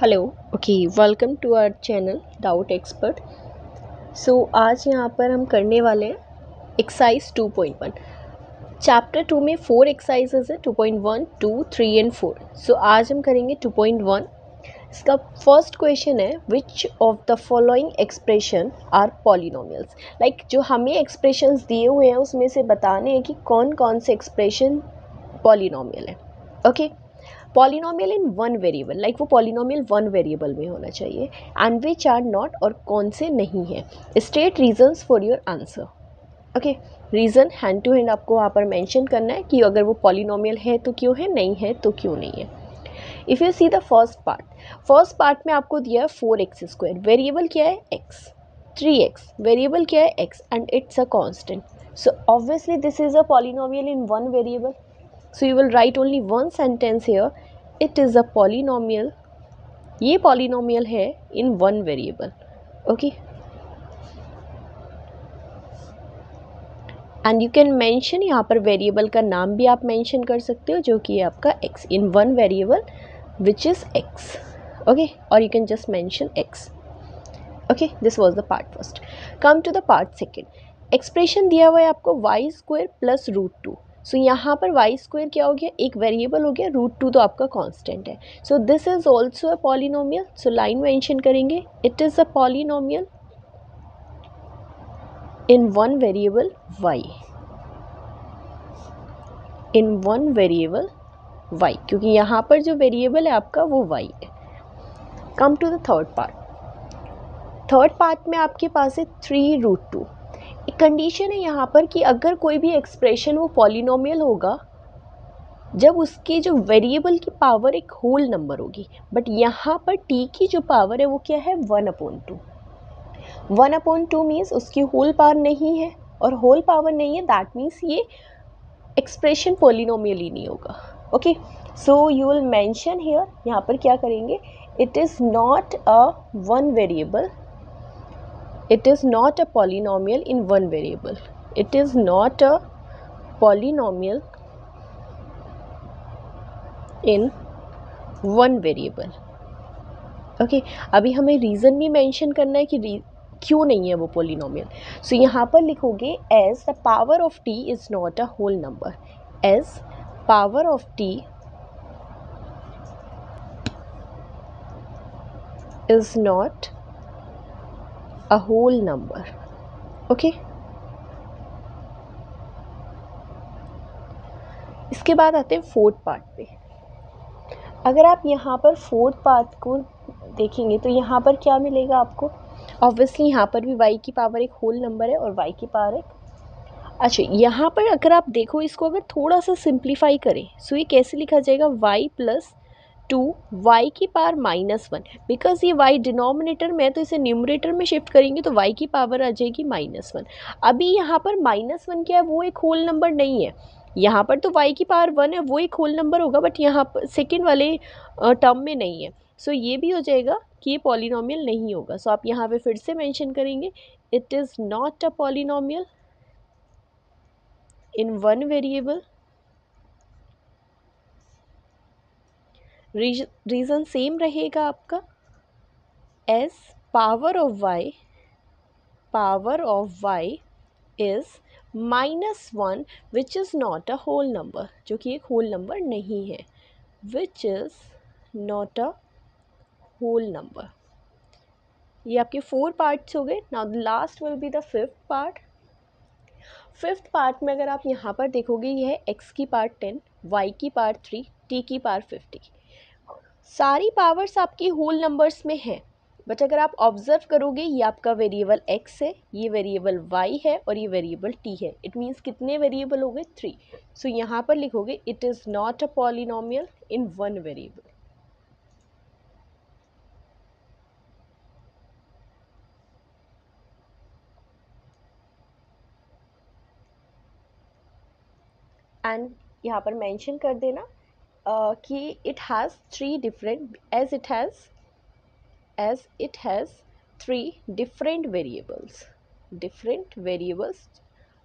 Hello okay welcome to our channel doubt expert. आज यहाँ पर हम करने वाले हैं एक्सरसाइज 2.1। चैप्टर 2 में 4 एक्सरसाइजेज है, 2.1, 2, 3 एंड 4। आज हम करेंगे 2.1। इसका फर्स्ट क्वेश्चन है which of the following expression are polynomials. Like जो हमें एक्सप्रेशंस दिए हुए हैं उसमें से बताने हैं कि कौन कौन से एक्सप्रेशन पॉलिनोमियल है। Okay, polynomial in one variable, like वो पॉलिनोमियल वन वेरिएबल में होना चाहिए। एंड विच आर नॉट, और कौन से नहीं है। State reasons for your answer. Okay, reason hand to hand आपको वहाँ पर मेंशन करना है कि अगर वो पॉलिनोमियल है तो क्यों है, नहीं है तो क्यों नहीं है। If you see the first part में आपको दिया है 4x², वेरिएबल क्या है x, 3x, वेरिएबल क्या है x and it's a constant. So obviously this is a polynomial in one variable. So you will write only one sentence here. It is a polynomial. ये polynomial है in one variable. Okay. And you can mention यहाँ पर variable का नाम भी आप mention कर सकते हो जो कि है आपका x in one variable which is x. Okay. Or you can just mention x. Okay. This was the part first. Come to the part second. Expression दिया हुआ है आपको y² plus √2. सो यहाँ पर y² क्या हो गया, एक वेरिएबल हो गया, √2 तो आपका कांस्टेंट है. So this is also a polynomial. So line mention करेंगे, it is a polynomial in one variable y, in one variable y, क्योंकि यहाँ पर जो वेरिएबल है आपका वो y है. Come to the third part में आपके पास है 3√2. एक कंडीशन है यहाँ पर कि अगर कोई भी एक्सप्रेशन वो पॉलिनोमियल होगा जब उसकी जो वेरिएबल की पावर एक होल नंबर होगी. बट यहाँ पर t की जो पावर है वो क्या है, 1/2. 1/2 मीन्स उसकी होल पावर नहीं है, और होल पावर नहीं है दैट मीन्स ये एक्सप्रेशन पॉलिनोमियल ही नहीं होगा. Okay, so you will mention here, यहाँ पर क्या करेंगे, it is not a one variable, it is not a polynomial in one variable, it is not a polynomial in one variable. Okay, अभी हमें reason भी mention करना है कि क्यों नहीं है वो पॉलिनोमियल. सो यहाँ पर लिखोगे as the power of t is not a whole number, as power of t is not a whole number. Okay, इसके बाद आते हैं फोर्थ पार्ट पे. अगर आप यहाँ पर फोर्थ पार्ट को देखेंगे तो यहाँ पर क्या मिलेगा आपको, ऑब्वियसली यहाँ पर भी y की पावर एक होल नंबर है और y की पावर एक. अच्छा, यहाँ पर अगर आप देखो इसको अगर थोड़ा सा सिंप्लीफाई करें सो ये कैसे लिखा जाएगा, y+2 y की पावर -1. बिकॉज ये y डिनोमिनेटर में है तो इसे न्यूमरेटर में शिफ्ट करेंगे तो y की पावर आ जाएगी -1. अभी यहाँ पर -1 क्या है, वो एक होल नंबर नहीं है. यहाँ पर तो y की पावर 1 है, वो एक होल नंबर होगा, बट यहाँ पर सेकेंड वाले टर्म में नहीं है. सो ये भी हो जाएगा कि ये पॉलिनोमियल नहीं होगा. सो आप यहाँ पे फिर से मेंशन करेंगे, it is not a polynomial in one variable. Reason same रहेगा आपका, as power of y is -1 which is not a whole number, जो कि एक होल नंबर नहीं है, which is not a whole number. ये आपके 4 पार्ट्स हो गए. Now the last will be the fifth part में अगर आप यहाँ पर देखोगे ये है x की पावर 10, y की पावर 3, t की पावर 50. सारी पावर्स आपकी होल नंबर्स में हैं, बट अगर आप ऑब्जर्व करोगे ये आपका वेरिएबल x है, ये वेरिएबल y है और ये वेरिएबल t है. इट मीन्स कितने वेरिएबल हो गए, 3. सो यहाँ पर लिखोगे it is not a polynomial in one variable. And यहाँ पर मेंशन कर देना कि it has 3 different, as it has 3 different variables,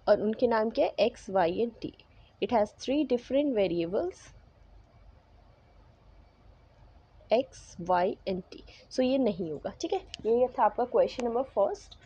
और उनके नाम क्या है, x, y and t. It has 3 different variables X Y and T. So ये नहीं होगा, ठीक है। ये था आपका क्वेश्चन नंबर फर्स्ट।